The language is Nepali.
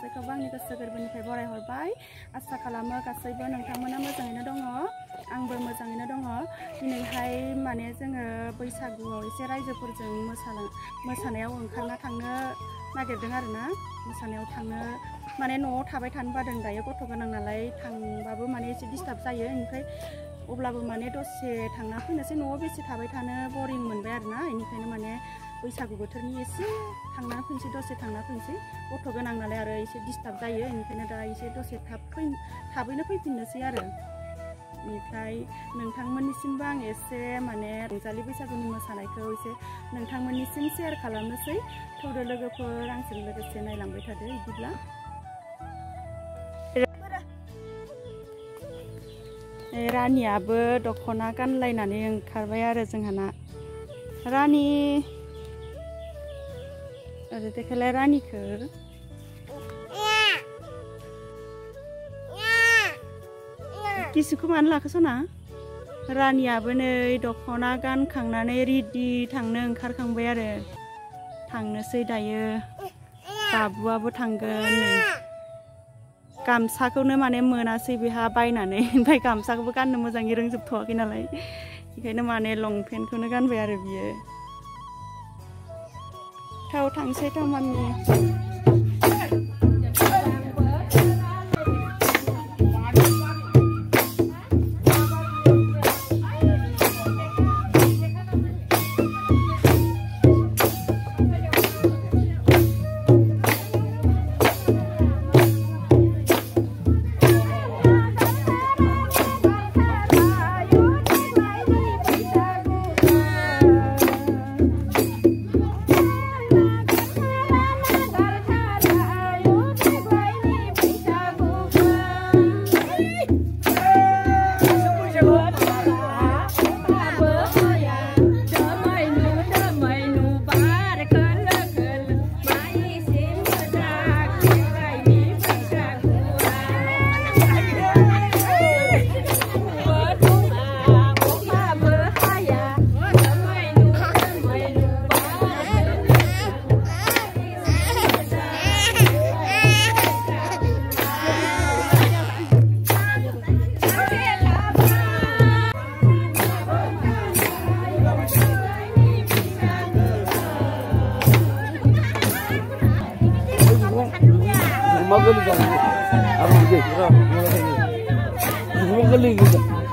गासैखौबो आंनि गोसो गोरबोनिफ्राय बरायहरबाय आसा खालामो गासैबो नोंथांमोना मोजाङैनो दङ आंबो मोजाङैनो दङ दिनैहाय माने जोङो बैसागुआव एसे रायजोफोरजों मोसानायाव ओंखारना थांनो नागिरदों आरोना मोसानायाव थांनो माने न'आव थाबाय थानो बादों दायो गथ' गोनां नालाय थांबाबो माने एसे डिस्टार्ब जायो ओमफ्राय अब्लाबो माने दसे थांना फैनोसै न'आव बेसे थाबाय थानो बरिं मोनबाय आरोना बेनिखायनो माने बैसागु बोथोरनि एसे थांना फैनोसै दसे थांना फैनोसै गथ' गोनां नालाय आरो एसे डिस्टार्ब जायो बेनिखायनो दा एसे दसे थाबैनो फैफिननोसै आरो बेनिफ्राय नोंथांमोननिसिमबो आं एसे माने रंजालि बैसागुनि मोसानायखौ एसे नोंथांमोननिसिम शेयार खालामनोसै थौदो लोगोफोर आंजों लोगोसे नायलांबाय थादो बिदिब्ला रानियाबो दख'ना गानलायनानै ओंखारबाय आरो जोंहाना रानि ओरै देखायलाय रानिखौ किसुखौ मानो लाखो सना रानियाबो नै दख'ना गानखांनानै रेडि थांनो ओंखारखांबाय आरो थांनोसै दायो बाबुआबो थांगोन नै गामसाखौनो माने मोनासै बेहा बायनानै ओमफ्राय गामसाखौबो गाननो मोजाङै रोंजोबथ'वाखै नालाय बेखायनो माने लंपेन्टखौनो गानबाय आरो बियो थाव थांसै थाव मामि Magul